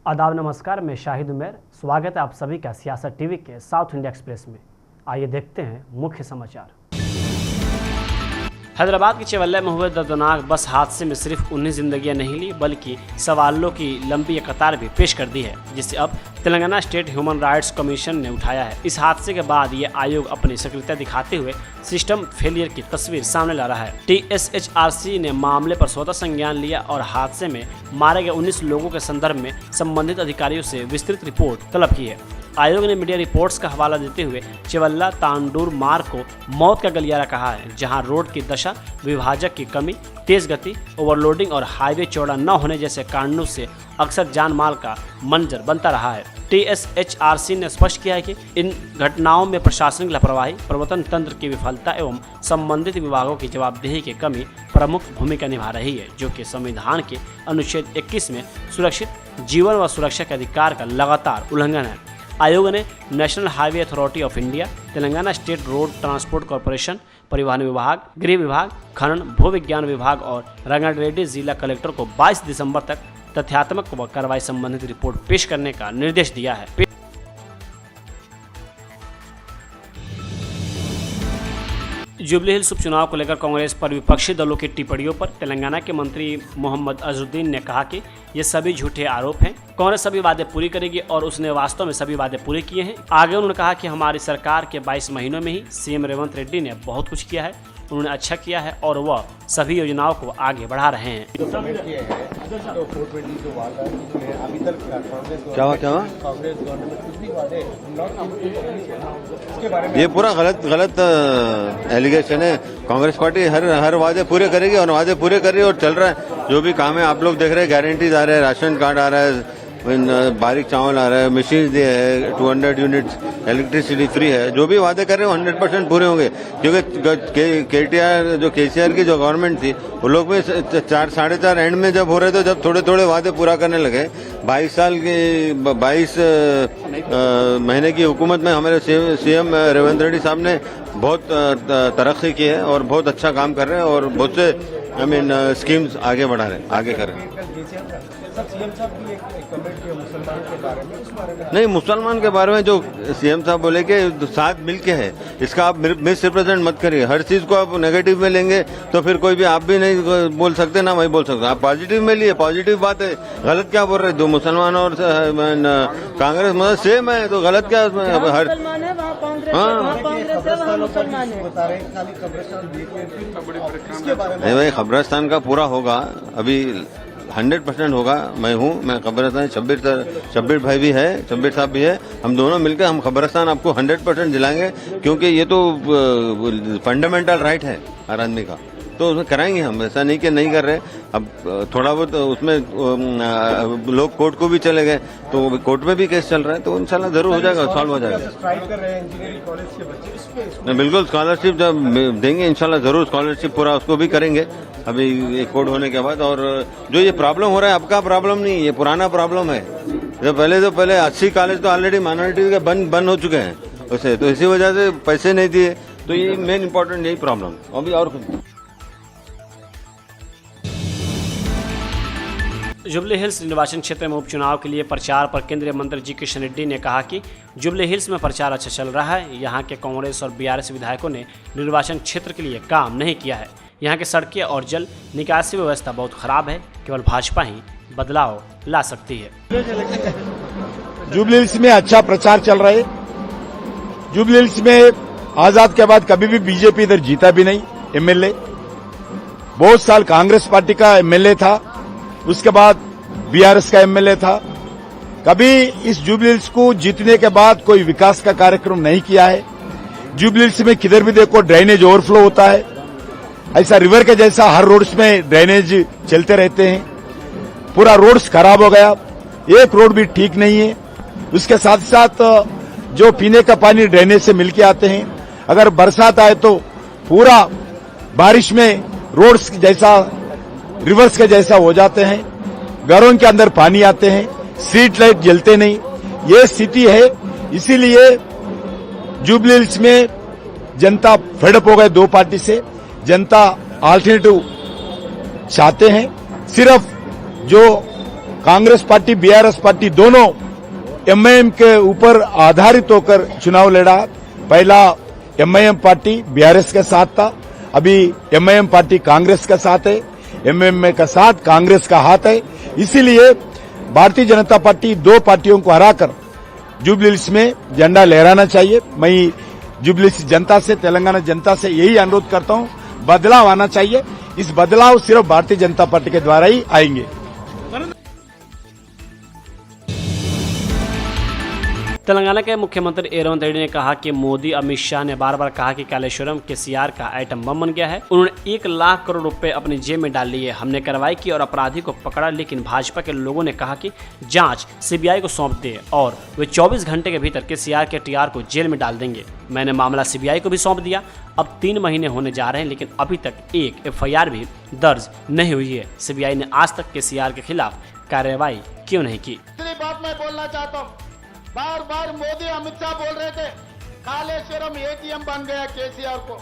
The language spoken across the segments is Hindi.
आदाब नमस्कार, मैं शाहिद उमर। स्वागत है आप सभी का सियासत टीवी के साउथ इंडिया एक्सप्रेस में। आइए देखते हैं मुख्य समाचार। हैदराबाद के चेवल्ले में हुए दर्दनाक बस हादसे में सिर्फ 19 जिंदगियां नहीं ली बल्कि सवालों की लंबी कतार भी पेश कर दी है, जिसे अब Telangana state human rights commission ने उठाया है। इस हादसे के बाद ये आयोग अपनी सक्रियता दिखाते हुए सिस्टम फेलियर की तस्वीर सामने ला रहा है। TSHRC ने मामले पर स्वतः संज्ञान लिया और हादसे में मारे गए 19 लोगों के संदर्भ में संबंधित अधिकारियों से विस्तृत रिपोर्ट तलब की है। आयोग ने मीडिया रिपोर्ट्स का हवाला देते हुए चेवल्ला तांडूर मार्ग को मौत का गलियारा कहा है, जहां रोड की दशा, विभाजक की कमी, तेज गति, ओवरलोडिंग और हाईवे चौड़ा न होने जैसे कारणों से अक्सर जान माल का मंजर बनता रहा है। TSHRC ने स्पष्ट किया है कि इन घटनाओं में प्रशासनिक लापरवाही, प्रवर्तन तंत्र की विफलता एवं संबंधित विभागों की जवाबदेही की कमी प्रमुख भूमिका निभा रही है, जो कि संविधान के अनुच्छेद 21 में सुरक्षित जीवन व सुरक्षा के अधिकार का लगातार उल्लंघन है। आयोग ने national highway authority of India, Telangana state road transport corporation, परिवहन विभाग, गृह विभाग, खनन भू विज्ञान विभाग और रंगारेड्डी जिला कलेक्टर को 22 दिसंबर तक तथ्यात्मक व कार्रवाई संबंधित रिपोर्ट पेश करने का निर्देश दिया है। जुबली हिल्स उपचुनाव को लेकर कांग्रेस पर विपक्षी दलों की टिप्पणियों पर तेलंगाना के मंत्री मोहम्मद अजहरुद्दीन ने कहा कि ये सभी झूठे आरोप हैं। कांग्रेस सभी वादे पूरी करेगी और उसने वास्तव में सभी वादे पूरे किए हैं। आगे उन्होंने कहा कि हमारी सरकार के 22 महीनों में ही सीएम रेवंत रेड्डी ने बहुत कुछ किया है, उन्होंने अच्छा किया है और वह सभी योजनाओं को आगे बढ़ा रहे हैं। ये पूरा गलत एलिगेशन है। कांग्रेस पार्टी हर वादे पूरे करेगी और वादे पूरे कर रही है और चल रहा है। जो भी काम है आप लोग देख रहे हैं, गारंटीज आ रहे हैं, राशन कार्ड आ रहा है, बारीक चावल आ रहा है, मशीन दिए है, 200 यूनिट्स इलेक्ट्रिसिटी फ्री है। जो भी वादे कर रहे हो 100% पूरे होंगे, क्योंकि केसीआर की जो गवर्नमेंट थी वो लोग भी 4-4.5 एंड में जब हो रहे थे, जब थोड़े थोड़े वादे पूरा करने लगे। 22 महीने की हुकूमत में हमारे सीएम रेवंत रेड्डी साहब ने बहुत तरक्की की है और बहुत अच्छा काम कर रहे हैं और बहुत से स्कीम्स आगे बढ़ा रहे हैं, आगे कर रहे हैं। नहीं, मुसलमान के बारे में जो सीएम साहब बोले कि साथ मिलके है, इसका आप मिस रिप्रेजेंट मत करिए। हर चीज को आप नेगेटिव में लेंगे तो फिर कोई भी आप भी नहीं बोल सकते ना मैं बोल सकता। आप पॉजिटिव में लिए, पॉजिटिव बात है। गलत क्या बोल रहे? दो मुसलमान और कांग्रेस मतलब सेम है, तो गलत क्या उसमें? हर नहीं भाई, कब्रिस्तान का पूरा होगा, अभी 100% होगा। मैं कब्रिस्तान, शब्बीर भाई भी है, शब्बीर साहब भी है, हम दोनों मिलकर हम कब्रिस्तान आपको 100% दिलाएंगे, क्योंकि ये तो फंडामेंटल राइट है हर आदमी का, तो उसमें कराएंगे हम। ऐसा नहीं कि नहीं कर रहे। अब थोड़ा बहुत उसमें लोग कोर्ट को भी चले गए, तो कोर्ट में भी केस चल रहा है, तो इंशाल्लाह जरूर हो जाएगा, सॉल्व हो जाएगा। बिल्कुल, स्कॉलरशिप जब देंगे इंशाल्लाह जरूर स्कॉलरशिप पूरा उसको भी करेंगे अभी ये कोड होने के बाद। और जो ये प्रॉब्लम हो रहा है, आपका प्रॉब्लम नहीं, ये पुराना प्रॉब्लम है। जो पहले 80 कॉलेज तो ऑलरेडी माइनॉरिटी के बंद हो चुके हैं उसे, तो इसी वजह से पैसे नहीं दिए, तो ये मेन इम्पोर्टेंट यही प्रॉब्लम अभी। और कुछ जुबली हिल्स निर्वाचन क्षेत्र में उपचुनाव के लिए प्रचार पर केंद्रीय मंत्री जी किशन रेड्डी ने कहा कि जुबली हिल्स में प्रचार अच्छा चल रहा है। यहाँ के कांग्रेस और BRS विधायकों ने निर्वाचन क्षेत्र के लिए काम नहीं किया है। यहाँ के सड़कें और जल निकासी व्यवस्था बहुत खराब है, केवल भाजपा ही बदलाव ला सकती है। जुबली हिल्स में अच्छा प्रचार चल रहा है। जुबली हिल्स में आजाद के बाद कभी भी बीजेपी इधर जीता भी नहीं MLA। बहुत साल कांग्रेस पार्टी का MLA था, उसके बाद BRS का MLA था। कभी इस जुबली हिल्स को जीतने के बाद कोई विकास का कार्यक्रम नहीं किया है। जुबली हिल्स में किधर भी देखो ड्रेनेज ओवरफ्लो होता है, ऐसा रिवर के जैसा हर रोड्स में ड्रेनेज चलते रहते हैं। पूरा रोड्स खराब हो गया, एक रोड भी ठीक नहीं है। उसके साथ साथ जो पीने का पानी ड्रेनेज से मिलके आते हैं, अगर बरसात आए तो पूरा बारिश में रोड्स जैसा रिवर्स के जैसा हो जाते हैं। घरों के अंदर पानी आते हैं, स्ट्रीट लाइट जलते नहीं, ये स्थिति है। इसीलिए जुबली हिल्स में जनता फेडअप हो गए दो पार्टी से। जनता अल्टरनेटिव चाहते हैं। सिर्फ जो कांग्रेस पार्टी बीआरएस पार्टी दोनों एमआईएम के ऊपर आधारित होकर चुनाव लड़ा। पहला एमआईएम पार्टी बीआरएस के साथ था, अभी एमआईएम पार्टी कांग्रेस के साथ है, एमआईएम के साथ कांग्रेस का हाथ है। इसीलिए भारतीय जनता पार्टी दो पार्टियों को हराकर जुबली हिल्स में झंडा लहराना चाहिए। मैं जुबली हिल्स जनता से, तेलंगाना जनता से यही अनुरोध करता हूं, बदलाव आना चाहिए। इस बदलाव सिर्फ भारतीय जनता पार्टी के द्वारा ही आएंगे। तेलंगाना के मुख्यमंत्री रेवंत रेड्डी ने कहा कि मोदी अमित शाह ने बार बार कहा कि कालेश्वरम केसीआर का आइटम बम बन गया है। उन्होंने 1 लाख करोड़ रुपए अपनी जेब में डाल लिए। हमने कार्रवाई की और अपराधी को पकड़ा, लेकिन भाजपा के लोगों ने कहा कि जांच सीबीआई को सौंप दे और वे 24 घंटे के भीतर केसीआर के टीआर को जेल में डाल देंगे। मैंने मामला सीबीआई को भी सौंप दिया। अब 3 महीने होने जा रहे हैं, लेकिन अभी तक एक FIR भी दर्ज नहीं हुई है। सीबीआई ने आज तक केसीआर के खिलाफ कार्रवाई क्यों नहीं की? बात मैं बोलना चाहता हूँ, बार बार मोदी अमित शाह बोल रहे थे कालेश्वरम ATM बन गया केसीआर को,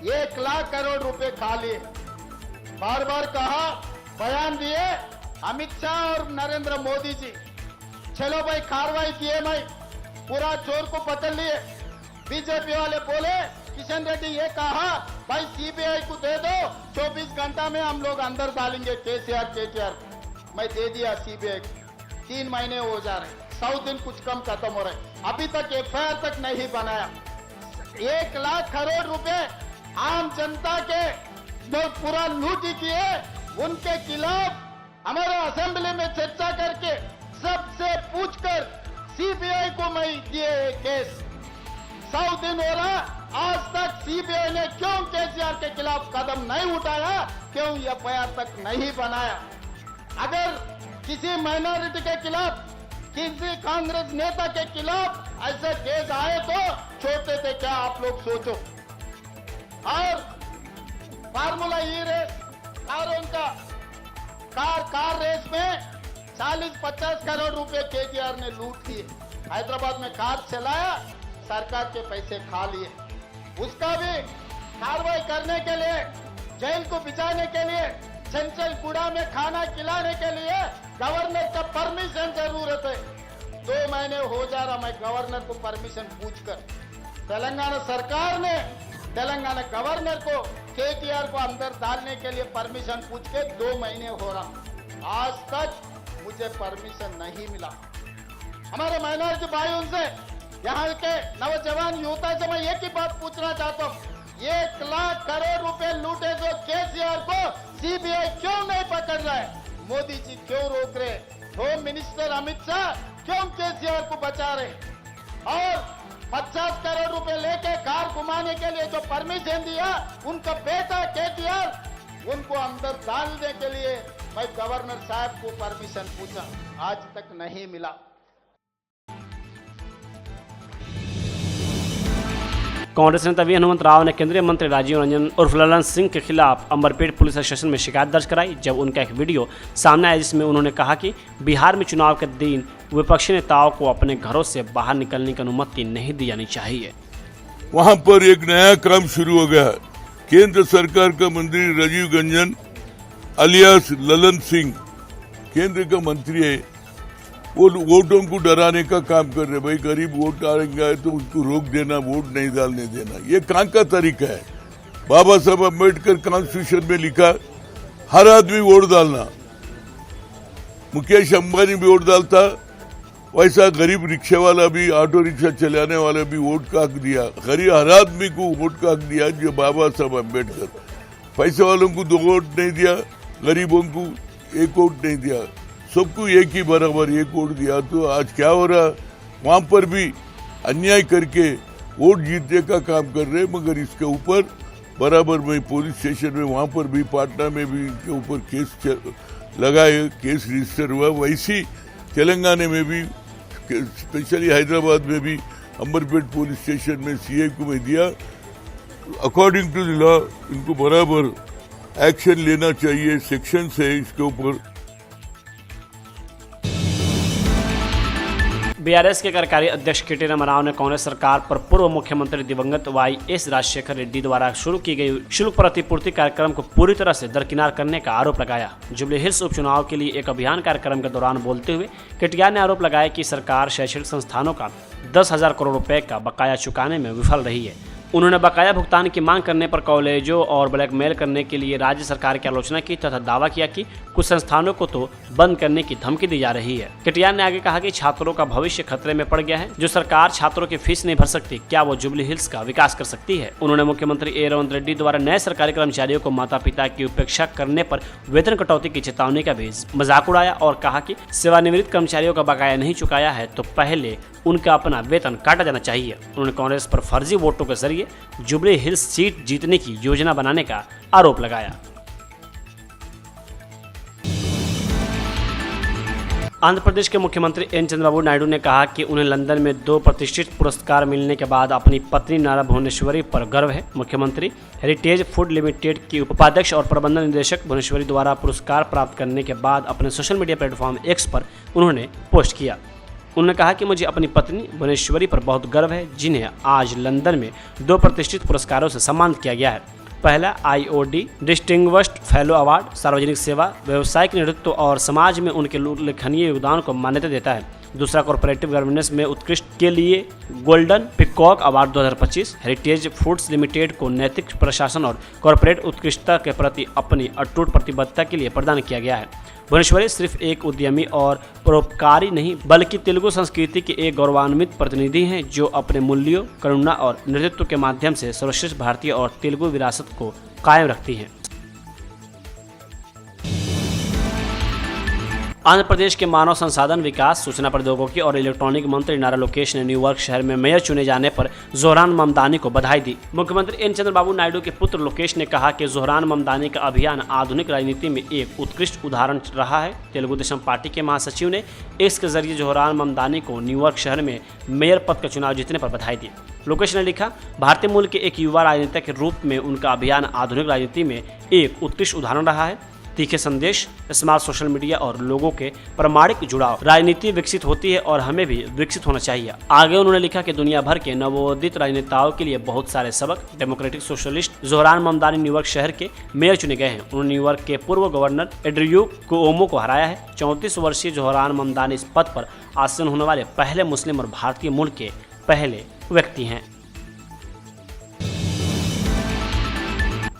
1 लाख करोड़ रुपए खा लिए। बार बार कहा, बयान दिए अमित शाह और नरेंद्र मोदी जी, चलो भाई कार्रवाई किए, भाई पूरा चोर को पकड़ लिए। बीजेपी वाले बोले, किशन रेड्डी ये कहा भाई सीबीआई को दे दो, 24 घंटा में हम लोग अंदर डालेंगे केसीआर केटीआर। मैं दे दिया सीबीआई को, 3 महीने हो जा रहे, 100 दिन कुछ कम खत्म हो रहे, अभी तक FIR तक नहीं बनाया। 1 लाख करोड़ रुपए आम जनता के जो पूरा लूट किए, उनके खिलाफ हमारे असेंबली में चर्चा करके सबसे पूछकर सीबीआई को मैं दिए केस। 100 दिन हो रहा, आज तक सीबीआई ने क्यों केसीआर के खिलाफ कदम नहीं उठाया, क्यों FIR तक नहीं बनाया? अगर किसी माइनॉरिटी के खिलाफ, किसी कांग्रेस नेता के खिलाफ ऐसे केस आए तो छोड़ते थे क्या, आप लोग सोचो। और फार्मूला ई रेस कारों का कार रेस में 40-50 करोड़ रुपए केटीआर ने लूट लिए। हैदराबाद में कार चलाया, सरकार के पैसे खा लिए। उसका भी कार्रवाई करने के लिए, जेल को बिछाने के लिए, चंचल कूड़ा में खाना खिलाने के लिए गवर्नर का परमिशन जरूरत है। 2 महीने हो जा रहा, मैं गवर्नर को परमिशन पूछकर, तेलंगाना सरकार ने तेलंगाना गवर्नर को केटीआर को अंदर डालने के लिए परमिशन पूछ के 2 महीने हो रहा, आज तक मुझे परमिशन नहीं मिला। हमारे माइनॉरिटी भाइयों से, यहाँ के नौजवान युवता से मैं एक ही बात पूछना चाहता हूँ, 1 लाख करोड़ रुपए लूटे जो केसीआर को सीबीआई क्यों नहीं पकड़ रहा है? मोदी जी क्यों रोक रहे? होम मिनिस्टर अमित शाह क्यों केसीआर को बचा रहे? और 50 करोड़ रुपए लेके कार घुमाने के लिए जो परमिशन दिया, उनका बेटा केटीआर, उनको अंदर डालने के लिए मैं गवर्नर साहब को परमिशन पूछा, आज तक नहीं मिला। कांग्रेस नेता वी हनुमंत राव ने केंद्रीय मंत्री राजीव रंजन उर्फ ललन सिंह के खिलाफ अंबरपेट पुलिस स्टेशन में शिकायत दर्ज कराई, जब उनका एक वीडियो सामने आया जिसमें उन्होंने कहा कि बिहार में चुनाव के दिन विपक्षी नेताओं को अपने घरों से बाहर निकलने की अनुमति नहीं दी जानी चाहिए। वहां पर एक नया काम शुरू हो गया। केंद्र सरकार का मंत्री राजीव रंजन अलियास ललन सिंह केंद्र का मंत्री है, वो वोटों को डराने का काम कर रहे। भाई गरीब वोट डालेंगे तो उसको रोक देना, वोट नहीं डालने देना, ये कहाँ का तरीका है? बाबा साहब अम्बेडकर कॉन्स्टिट्यूशन में लिखा हर आदमी वोट डालना। मुकेश अंबानी भी वोट डालता, वैसा गरीब रिक्शा वाला भी, ऑटो रिक्शा चलाने वाला भी वोट का हक दिया। गरीब हर आदमी को वोट का हक दिया जो बाबा साहब अम्बेडकर। पैसे वालों को 2 वोट नहीं दिया, गरीबों को 1 वोट नहीं दिया, सबको एक ही बराबर 1 वोट दिया। तो आज क्या हो रहा, वहां पर भी अन्याय करके वोट जीतने का काम कर रहे। मगर इसके ऊपर बराबर में पुलिस स्टेशन में, वहां पर भी पाटना में भी इनके ऊपर केस लगाए, केस रजिस्टर हुआ। वैसी तेलंगाना में भी, स्पेशली हैदराबाद में भी अंबरपेट पुलिस स्टेशन में CI को मैं दिया। अकॉर्डिंग टू द लॉ इनको बराबर एक्शन लेना चाहिए, सेक्शन है इसके ऊपर। बीआरएस के कार्यकारी अध्यक्ष के.टी. रामाराव ने कांग्रेस सरकार पर पूर्व मुख्यमंत्री दिवंगत वाई.एस. राजशेखर रेड्डी द्वारा शुरू की गई शुल्क प्रतिपूर्ति कार्यक्रम को पूरी तरह से दरकिनार करने का आरोप लगाया। जुबली हिल्स उपचुनाव के लिए एक अभियान कार्यक्रम के दौरान बोलते हुए केटीआर ने आरोप लगाया कि सरकार शैक्षणिक संस्थानों का 10,000 करोड़ रुपए का बकाया चुकाने में विफल रही है। उन्होंने बकाया भुगतान की मांग करने पर कॉलेजों और ब्लैकमेल करने के लिए राज्य सरकार की आलोचना की तथा दावा किया कि कुछ संस्थानों को तो बंद करने की धमकी दी जा रही है। केटीआर ने आगे कहा कि छात्रों का भविष्य खतरे में पड़ गया है। जो सरकार छात्रों की फीस नहीं भर सकती, क्या वो जुबली हिल्स का विकास कर सकती है? उन्होंने मुख्यमंत्री ए. रेवंत रेड्डी द्वारा नए सरकारी कर्मचारियों को माता पिता की उपेक्षा करने पर वेतन कटौती की चेतावनी का भी मजाक उड़ाया और कहा कि सेवानिवृत्त कर्मचारियों का बकाया नहीं चुकाया है तो पहले उनका अपना वेतन काटा जाना चाहिए। उन्होंने कांग्रेस पर फर्जी वोटों के जरिए जुबली हिल्स सीट जीतने की योजना बनाने का आरोप लगाया। आंध्र प्रदेश के मुख्यमंत्री एन चंद्रबाबू नायडू ने कहा कि उन्हें लंदन में 2 प्रतिष्ठित पुरस्कार मिलने के बाद अपनी पत्नी नारा भुवनेश्वरी पर गर्व है। मुख्यमंत्री हेरिटेज फूड लिमिटेड की उपाध्यक्ष और प्रबंधन निदेशक भुवनेश्वरी द्वारा पुरस्कार प्राप्त करने के बाद अपने सोशल मीडिया प्लेटफॉर्म एक्स पर उन्होंने पोस्ट किया। उन्होंने कहा कि मुझे अपनी पत्नी भुवनेश्वरी पर बहुत गर्व है, जिन्हें आज लंदन में 2 प्रतिष्ठित पुरस्कारों से सम्मानित किया गया है। पहला IOD डिस्टिंग्विश्ड फेलो अवार्ड सार्वजनिक सेवा, व्यावसायिक नेतृत्व और समाज में उनके उल्लेखनीय योगदान को मान्यता देता है। दूसरा कॉर्पोरेटिव गवर्नेंस में उत्कृष्ट के लिए golden peacock award 2025 heritage foods limited को नैतिक प्रशासन और कॉर्पोरेट उत्कृष्टता के प्रति अपनी अटूट प्रतिबद्धता के लिए प्रदान किया गया है। भुवनेश्वरी सिर्फ एक उद्यमी और परोपकारी नहीं बल्कि तेलुगु संस्कृति के एक गौरवान्वित प्रतिनिधि हैं जो अपने मूल्यों, करुणा और नेतृत्व के माध्यम से सर्वश्रेष्ठ भारतीय और तेलुगु विरासत को कायम रखती हैं। आंध्र प्रदेश के मानव संसाधन विकास, सूचना प्रौद्योगिकी और इलेक्ट्रॉनिक मंत्री नारा लोकेश ने न्यूयॉर्क शहर में मेयर चुने जाने पर जोहरान ममदानी को बधाई दी। मुख्यमंत्री एन चंद्रबाबू नायडू के पुत्र लोकेश ने कहा कि जोहरान ममदानी का अभियान आधुनिक राजनीति में एक उत्कृष्ट उदाहरण रहा है। तेलुगु देशम पार्टी के महासचिव ने एक्स के जरिए जोहरान ममदानी को न्यूयॉर्क शहर में मेयर पद का चुनाव जीतने पर बधाई दी। लोकेश ने लिखा, भारतीय मूल के एक युवा राजनेता के रूप में उनका अभियान आधुनिक राजनीति में एक उत्कृष्ट उदाहरण रहा है। तीखे संदेश, स्मार्ट सोशल मीडिया और लोगों के प्रामाणिक जुड़ाव राजनीति विकसित होती है और हमें भी विकसित होना चाहिए। आगे उन्होंने लिखा कि दुनिया भर के नवोदित राजनेताओं के लिए बहुत सारे सबक। Democratic socialist Zohran Mamdani New York शहर के मेयर चुने गए हैं। उन्होंने न्यूयॉर्क के पूर्व गवर्नर एड्रियू कुओमो को हराया है। 34 वर्षीय जोहरान ममदानी इस पद पर आसीन होने वाले पहले मुस्लिम और भारतीय मूल के पहले व्यक्ति हैं।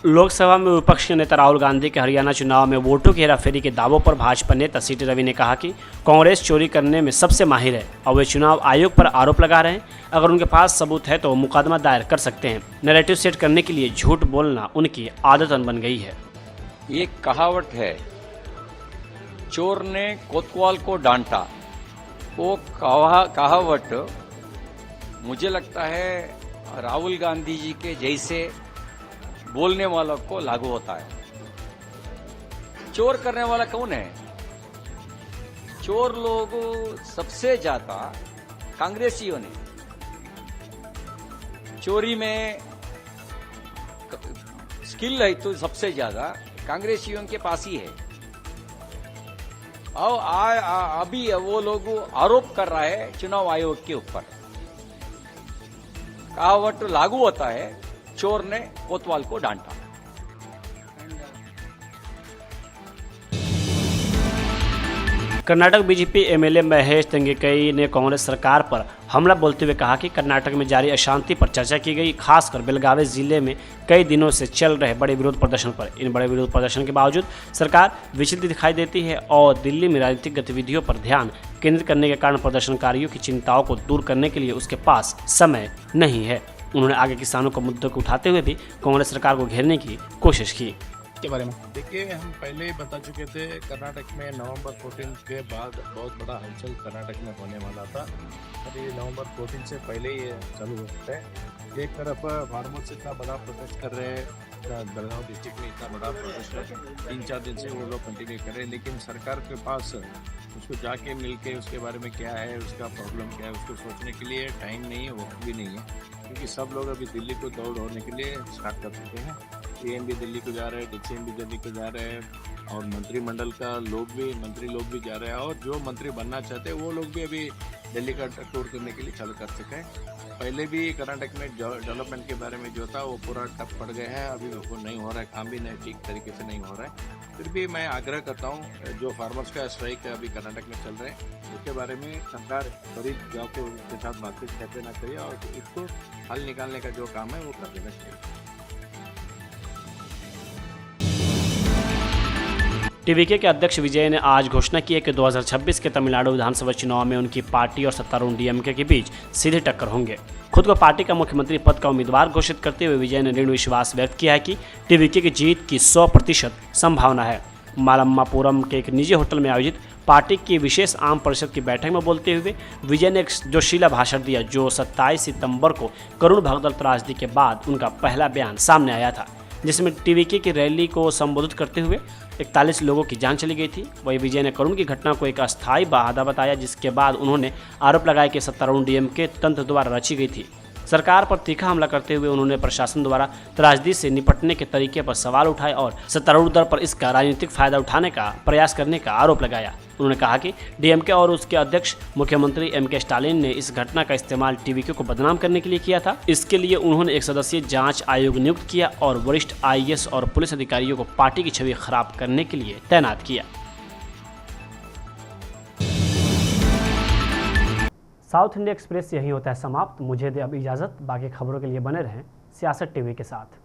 लोकसभा में विपक्ष के नेता राहुल गांधी के हरियाणा चुनाव में वोटों की हेराफेरी के दावों पर भाजपा नेता सीटी रवि ने कहा कि कांग्रेस चोरी करने में सबसे माहिर है और वे चुनाव आयोग पर आरोप लगा रहे हैं। अगर उनके पास सबूत है तो वो मुकदमा दायर कर सकते हैं। नैरेटिव सेट करने के लिए झूठ बोलना उनकी आदत बन गई है। एक कहावत है, चोर ने कोतवाल को डांटा। वो कहावत मुझे लगता है राहुल गांधी जी के जैसे बोलने वालों को लागू होता है। चोर करने वाला कौन है? चोर लोग सबसे ज्यादा कांग्रेसियों ने चोरी में स्किल है तो सबसे ज्यादा कांग्रेसियों के पास ही है। और अभी वो लोग आरोप कर रहा है चुनाव आयोग के ऊपर। कहावत लागू होता है, चोर ने कोतवाल को डांटा। कर्नाटक बीजेपी एमएलए महेश तेंगेकई ने कांग्रेस सरकार पर हमला बोलते हुए कहा कि कर्नाटक में जारी अशांति पर चर्चा की गई, खासकर बेलगावी जिले में कई दिनों से चल रहे बड़े विरोध प्रदर्शन पर। इन बड़े विरोध प्रदर्शन के बावजूद सरकार विचलित दिखाई देती है और दिल्ली में राजनीतिक गतिविधियों पर ध्यान केंद्रित करने के कारण प्रदर्शनकारियों की चिंताओं को दूर करने के लिए उसके पास समय नहीं है। उन्होंने आगे किसानों के मुद्दों को उठाते हुए भी कांग्रेस सरकार को घेरने की कोशिश की। के बारे में देखिए, हम पहले ही बता चुके थे कर्नाटक में नवंबर 14 के बाद बहुत बड़ा हलचल कर्नाटक में होने वाला था और ये नवंबर 14 से पहले ही चालू हो सकता है। एक तरफ फार्मर्स इतना बड़ा प्रोटेस्ट कर रहे हैं, बेलगांव डिस्ट्रिक्ट में इतना बड़ा प्रोटेस्ट 3-4 दिन से वो लोग कंटिन्यू कर रहे हैं, लेकिन सरकार के पास उसको जाके मिलके उसके बारे में क्या है, उसका प्रॉब्लम क्या है, उसको सोचने के लिए टाइम नहीं है, वक्त भी नहीं है, क्योंकि सब लोग अभी दिल्ली को दौड़ होने के लिए स्टार्ट कर चुके हैं। सीएम भी दिल्ली को जा रहे हैं, डीसीएम भी दिल्ली को जा रहे हैं और मंत्रिमंडल का मंत्री लोग भी जा रहे हैं और जो मंत्री बनना चाहते हैं वो लोग भी अभी दिल्ली का टूर करने के लिए चालू कर चुके हैं। पहले भी कर्नाटक में डेवलपमेंट के बारे में जो था वो पूरा टप पड़ गया है, अभी वो नहीं हो रहा है, काम भी नहीं ठीक तरीके से नहीं हो रहा है। फिर भी मैं आग्रह करता हूँ जो फार्मर्स का स्ट्राइक अभी कर्नाटक में चल रहे हैं उसके बारे में सरकार त्वरित जाके उनके साथ बातचीत कर देना चाहिए और इसको हल निकालने का जो काम है वो कर देना चाहिए। टीवीके के अध्यक्ष विजय ने आज घोषणा की है कि 2026 के तमिलनाडु विधानसभा चुनाव में उनकी पार्टी और सत्तारूढ़ डीएमके के बीच सीधे टक्कर होंगे। खुद को पार्टी का मुख्यमंत्री पद का उम्मीदवार घोषित करते हुए विजय ने दृढ़ विश्वास व्यक्त किया है कि टीवीके की जीत की 100% संभावना है। मालम्मापुरम के एक निजी होटल में आयोजित पार्टी की विशेष आम परिषद की बैठक में बोलते हुए विजय ने एक जोशीला भाषण दिया जो 27 सितंबर को करुण भगदड़ त्रासदी के बाद उनका पहला बयान सामने आया था, जिसमें टीवीके की रैली को संबोधित करते हुए 41 लोगों की जान चली गई थी। वही विजय ने करुण की घटना को एक अस्थायी बाधा बताया, जिसके बाद उन्होंने आरोप लगाया कि सत्तारूढ़ डीएमके तंत्र द्वारा रची गई थी। सरकार पर तीखा हमला करते हुए उन्होंने प्रशासन द्वारा त्रासदी से निपटने के तरीके पर सवाल उठाए और सत्तारूढ़ दल पर इसका राजनीतिक फायदा उठाने का प्रयास करने का आरोप लगाया। उन्होंने कहा कि डीएमके और उसके अध्यक्ष मुख्यमंत्री एमके स्टालिन ने इस घटना का इस्तेमाल टीवीके को बदनाम करने के लिए किया था। इसके लिए उन्होंने एक सदस्यीय जांच आयोग नियुक्त किया और वरिष्ठ आईएएस और पुलिस अधिकारियों को पार्टी की छवि खराब करने के लिए तैनात किया। साउथ इंडिया एक्सप्रेस यही होता है समाप्त। मुझे दे अब इजाज़त। बाकी खबरों के लिए बने रहें सियासत टीवी के साथ।